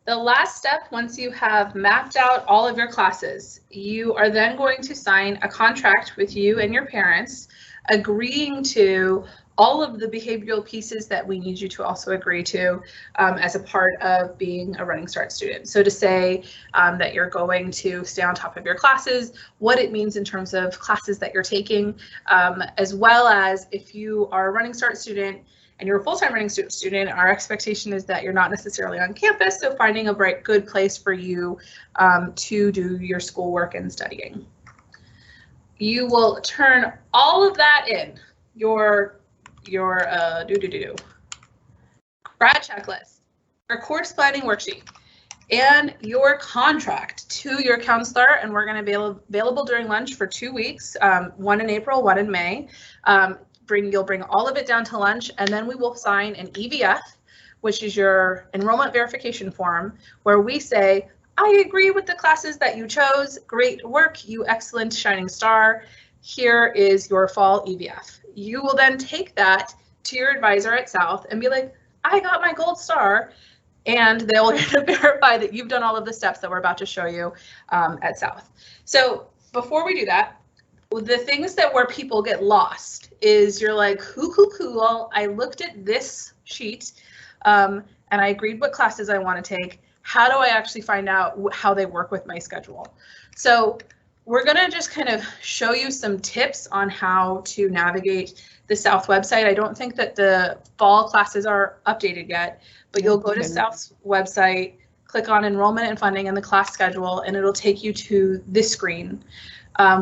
A: the last step, once you have mapped out all of your classes, you are then going to sign a contract with you and your parents, agreeing to all of the behavioral pieces that we need you to also agree to as a part of being a Running Start student. So to say that you're going to stay on top of your classes, what it means in terms of classes that you're taking, as well as if you are a Running Start student and you're a full-time Running Start student, our expectation is that you're not necessarily on campus, so finding a good place for you to do your schoolwork and studying. You will turn all of that in, your grad checklist, your course planning worksheet, and your contract to your counselor, and we're going to be available during lunch for 2 weeks, one in April, one in May. You'll bring all of it down to lunch, and then we will sign an EVF, which is your enrollment verification form, where we say, I agree with the classes that you chose. Great work, you excellent shining star. Here is your fall EVF. You will then take that to your advisor at South and be like, I got my gold star, and they'll verify that you've done all of the steps that we're about to show you at South. So before we do that, the things that where people get lost is you're like, cool, I looked at this sheet and I agreed what classes I want to take. How do I actually find out how they work with my schedule? So we're going to just kind of show you some tips on how to navigate the South website. I don't think that the fall classes are updated yet, but you'll go to South's website, click on enrollment and funding and the class schedule, and it'll take you to this screen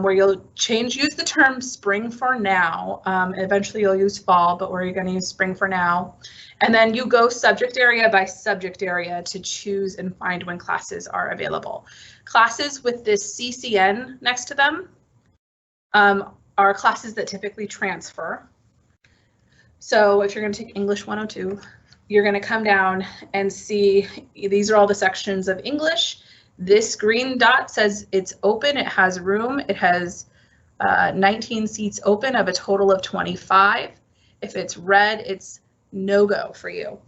A: where you'll use the term spring for now. Eventually you'll use fall, but where you're going to use spring for now. And then you go subject area by subject area to choose and find when classes are available. Classes with this CCN next to them are classes that typically transfer. So if you're going to take English 102, you're going to come down and see these are all the sections of English. This green dot says it's open, it has room, it has 19 seats open of a total of 25. If it's red, it's no-go for you.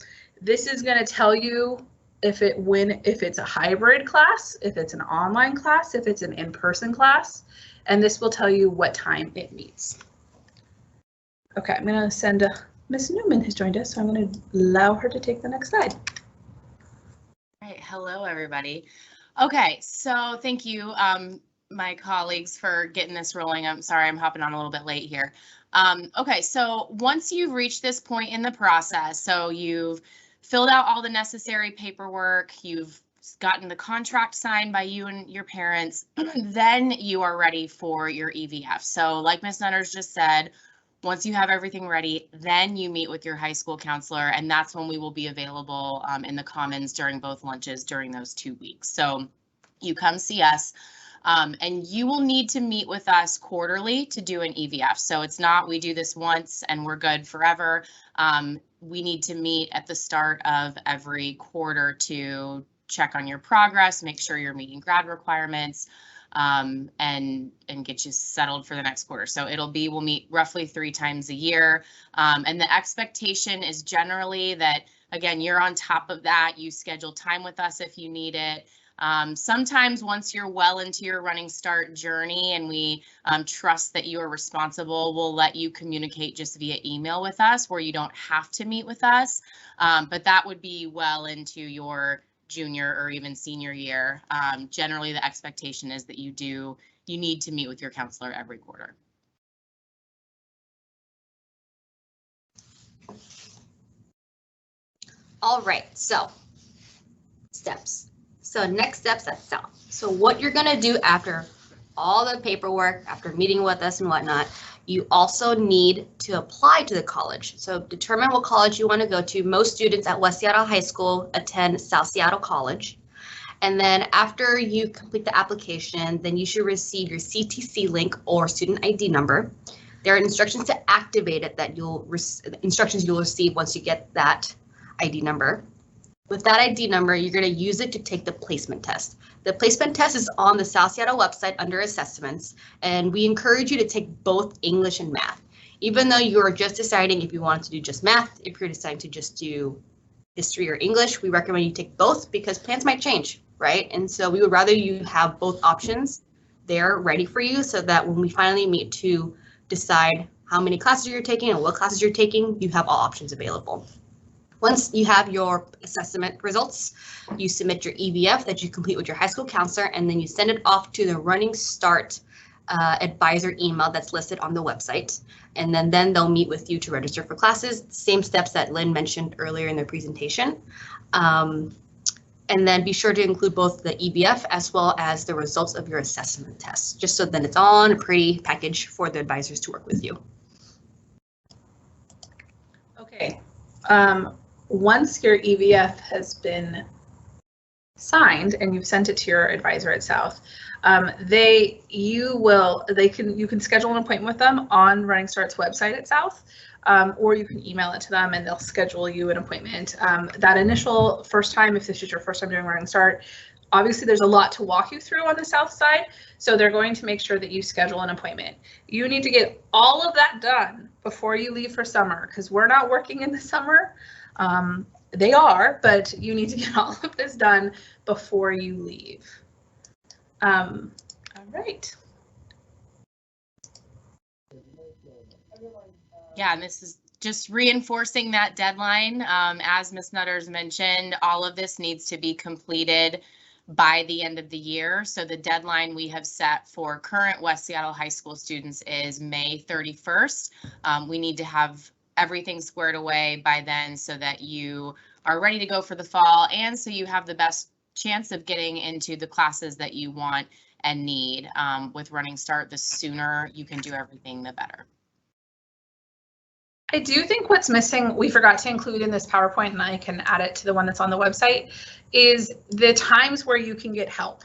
A: This is going to tell you if it's a hybrid class, if it's an online class, if it's an in-person class, and this will tell you what time it meets. Okay, I'm going to send Miss Newman has joined us, so I'm going to allow her to take the next slide.
D: All right, hello everybody. Okay, so thank you, my colleagues, for getting this rolling. I'm sorry I'm hopping on a little bit late here. Okay, so once you've reached this point in the process, so you've filled out all the necessary paperwork, you've gotten the contract signed by you and your parents, then you are ready for your EVF. So like Ms. Nutters just said, once you have everything ready, then you meet with your high school counselor, and that's when we will be available in the Commons during both lunches during those 2 weeks. So you come see us, and you will need to meet with us quarterly to do an EVF. So it's not we do this once and we're good forever. We need to meet at the start of every quarter to check on your progress, make sure you're meeting grad requirements, and get you settled for the next quarter. So we'll meet roughly 3 times a year. And the expectation is generally that, again, you're on top of that. You schedule time with us if you need it. Sometimes once you're well into your running start journey and we trust that you are responsible, we'll let you communicate just via email with us where you don't have to meet with us. But that would be well into your junior or even senior year. Generally, the expectation is that you need to meet with your counselor every quarter.
C: All right, so steps. So next steps at South. So what you're gonna do after all the paperwork, after meeting with us and whatnot, you also need to apply to the college. So determine what college you want to go to. Most students at West Seattle High School attend South Seattle College. And then after you complete the application, then you should receive your CTC link or student ID number. There are instructions to activate it that instructions you'll receive once you get that ID number. With that ID number, you're going to use it to take the placement test. The placement test is on the South Seattle website under assessments, and we encourage you to take both English and math. Even though you are just deciding if you want to do just math, if you're deciding to just do history or English, we recommend you take both because plans might change, right? And so we would rather you have both options there ready for you so that when we finally meet to decide how many classes you're taking and what classes you're taking, you have all options available. Once you have your assessment results, you submit your EVF that you complete with your high school counselor, and then you send it off to the Running Start advisor email that's listed on the website. And then they'll meet with you to register for classes. Same steps that Lynn mentioned earlier in their presentation. And then be sure to include both the EVF as well as the results of your assessment tests, just so that it's all in a pretty package for the advisors to work with you.
A: Okay. Once your EVF has been signed and you've sent it to your advisor at South, you can schedule an appointment with them on Running Start's website at South, or you can email it to them and they'll schedule you an appointment. That initial first time, if this is your first time doing Running Start, obviously there's a lot to walk you through on the South side, so they're going to make sure that you schedule an appointment. You need to get all of that done before you leave for summer, because we're not working in the summer. They are, but you need to get all of this done before you leave. All right.
D: Yeah, and this is just reinforcing that deadline. As Ms. Nutters mentioned, all of this needs to be completed by the end of the year. So the deadline we have set for current West Seattle High School students is May 31st. We need to have everything squared away by then so that you are ready to go for the fall and so you have the best chance of getting into the classes that you want and need. With Running Start, the sooner you can do everything, the better.
A: I do think what's missing, we forgot to include in this PowerPoint, and I can add it to the one that's on the website, is the times where you can get help.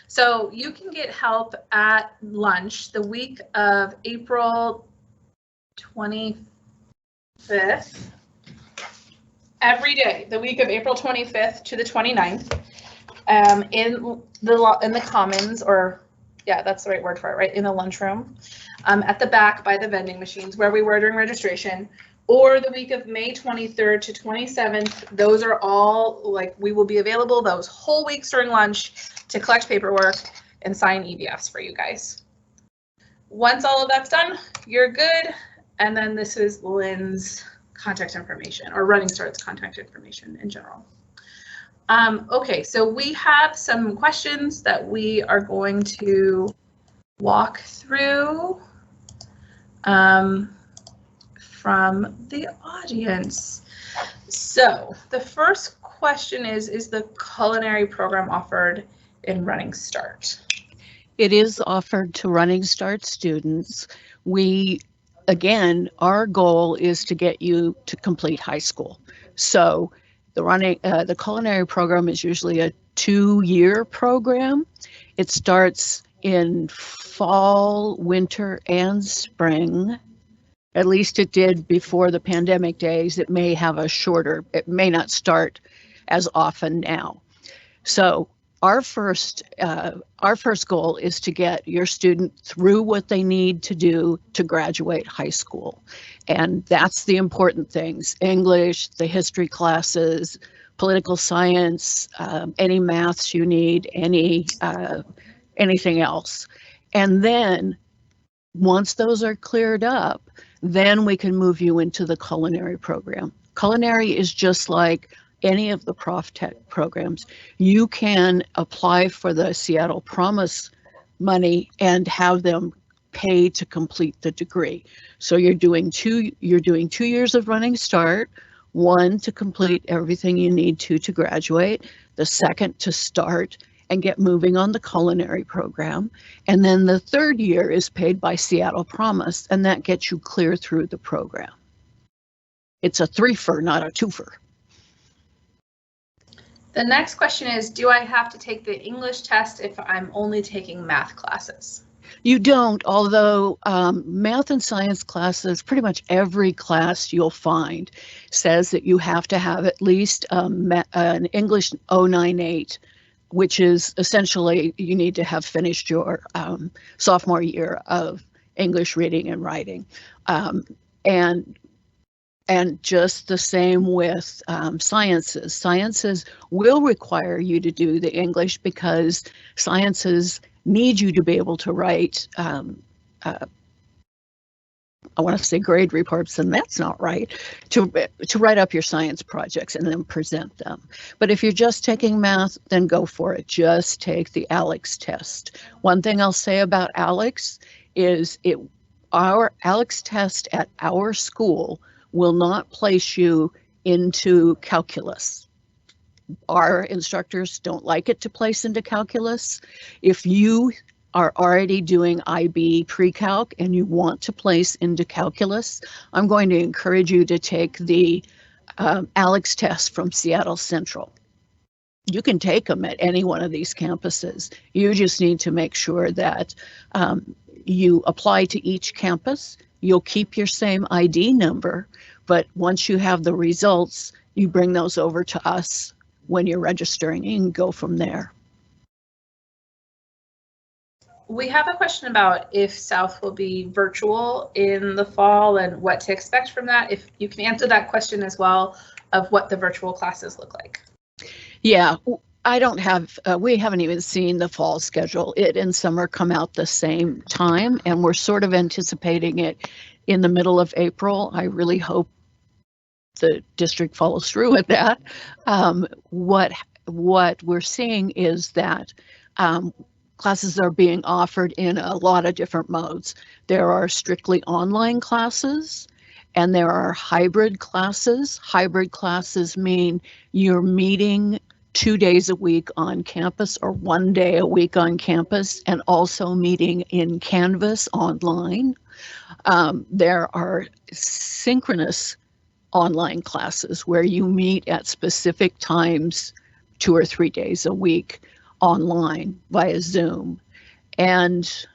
A: So you can get help at lunch the week of April 25th 5th, every day, the week of April 25th to the 29th, in the commons, or yeah, that's the right word for it, right? In the lunchroom, at the back by the vending machines where we were during registration, or the week of May 23rd to 27th. Those are all, like, we will be available those whole weeks during lunch to collect paperwork and sign EBFs for you guys. Once all of that's done, you're good. And then this is Lynn's contact information, or Running Start's contact information in general. Okay, so we have some questions that we are going to walk through from the audience. So the first question is the culinary program offered in Running Start?
B: It is offered to Running Start students. Again, our goal is to get you to complete high school. So the culinary program is usually a 2-year program. It starts in fall, winter, and spring. At least it did before the pandemic days. It may not start as often now. So our first goal is to get your student through what they need to do to graduate high school. And that's the important things: English, the history classes, political science, any maths you need, anything else. And then once those are cleared up, then we can move you into the culinary program. Culinary is just like any of the Prof Tech programs. You can apply for the Seattle Promise money and have them pay to complete the degree. So you're doing 2 years of Running Start, 1 to complete everything you need to graduate, the second to start and get moving on the culinary program. And then the 3rd year is paid by Seattle Promise, and that gets you clear through the program. It's a 3-fer, not a 2-fer.
A: The next question is, do I have to take the English test if I'm only taking math classes?
B: You don't, although math and science classes, pretty much every class you'll find says that you have to have at least an English 098, which is essentially you need to have finished your sophomore year of English reading and writing. And just the same with sciences. Sciences will require you to do the English because sciences need you to be able to write, I want to say grade reports, and that's not right, to write up your science projects and then present them. But if you're just taking math, then go for it. Just take the ALEX test. One thing I'll say about ALEX is our ALEX test at our school will not place you into calculus. Our instructors don't like it to place into calculus. If you are already doing IB pre-calc and you want to place into calculus, I'm going to encourage you to take the ALEX test from Seattle Central. You can take them at any one of these campuses. You just need to make sure that you apply to each campus. You'll keep your same ID number, but once you have the results, you bring those over to us when you're registering and go from there.
A: We have a question about if South will be virtual in the fall and what to expect from that. If you can answer that question as well, of what the virtual classes look like.
B: Yeah, I don't have, we haven't even seen the fall schedule. It and summer come out the same time, and we're sort of anticipating it in the middle of April. I really hope the district follows through with that. What we're seeing is that classes are being offered in a lot of different modes. There are strictly online classes, and there are hybrid classes. Hybrid classes mean you're meeting 2 days a week on campus or 1 day a week on campus, and also meeting in Canvas online. There are synchronous online classes where you meet at specific times 2 or 3 days a week online via Zoom. And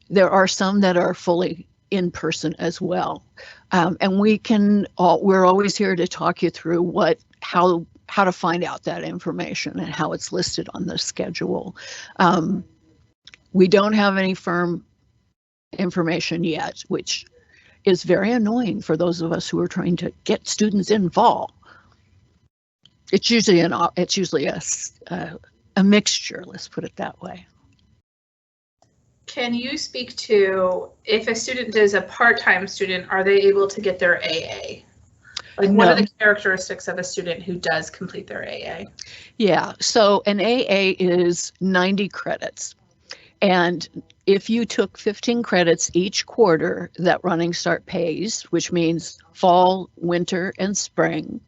B: there are some that are fully in person as well. And we're always here to talk you through how to find out that information and how it's listed on the schedule. We don't have any firm information yet, which is very annoying for those of us who are trying to get students in fall. It's usually a mixture, let's put it that way.
A: Can you speak to if a student is a part-time student, are they able to get their AA? Like, what are the characteristics of a student who does complete their AA?
B: Yeah, so an AA is 90 credits. And if you took 15 credits each quarter that Running Start pays, which means fall, winter, and spring,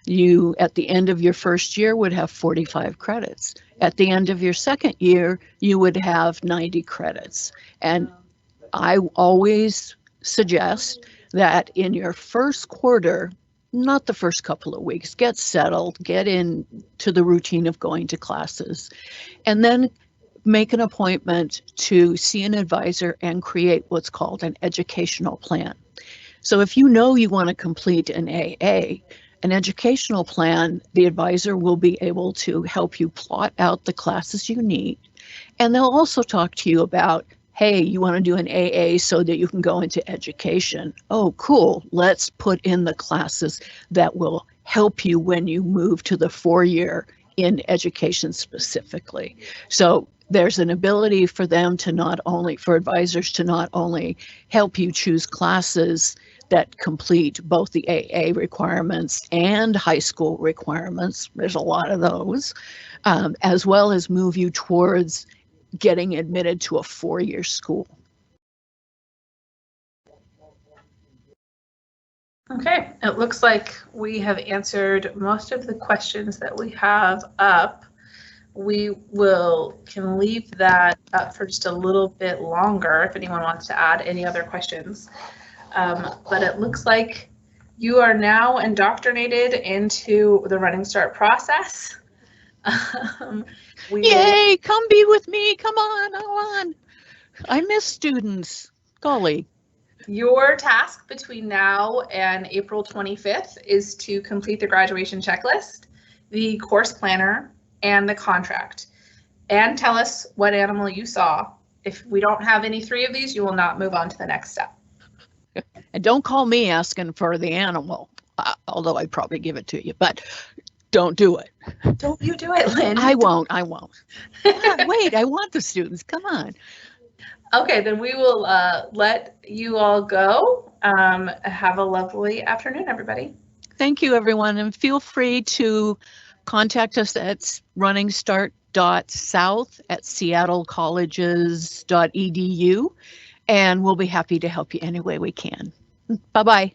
B: you, at the end of your first year, would have 45 credits. At the end of your second year, you would have 90 credits. And I always suggest that in your first quarter, not the first couple of weeks, get settled, get into the routine of going to classes, and then make an appointment to see an advisor and create what's called an educational plan. So if you know you want to complete an AA, an educational plan, the advisor will be able to help you plot out the classes you need. And they'll also talk to you about, hey, you want to do an AA so that you can go into education. Oh, cool. Let's put in the classes that will help you when you move to the 4-year in education specifically. So there's an ability for advisors to not only help you choose classes that complete both the AA requirements and high school requirements, there's a lot of those, as well as move you towards getting admitted to a 4-year school.
A: Okay, it looks like we have answered most of the questions that we have up. We can leave that up for just a little bit longer if anyone wants to add any other questions. But it looks like you are now indoctrinated into the Running Start process.
B: Yay, come be with me. Come on. I miss students. Golly.
A: Your task between now and April 25th is to complete the graduation checklist, the course planner, and the contract. And tell us what animal you saw. If we don't have any 3 of these, you will not move on to the next step.
B: And don't call me asking for the animal, although I'd probably give it to you, but don't do it.
A: Don't you do it, Lynn.
B: I won't. Wait, I want the students. Come on.
A: Okay, then we will let you all go. Have a lovely afternoon, everybody.
B: Thank you, everyone. And feel free to contact us at runningstart.south@seattlecolleges.edu, and we'll be happy to help you any way we can. Bye-bye.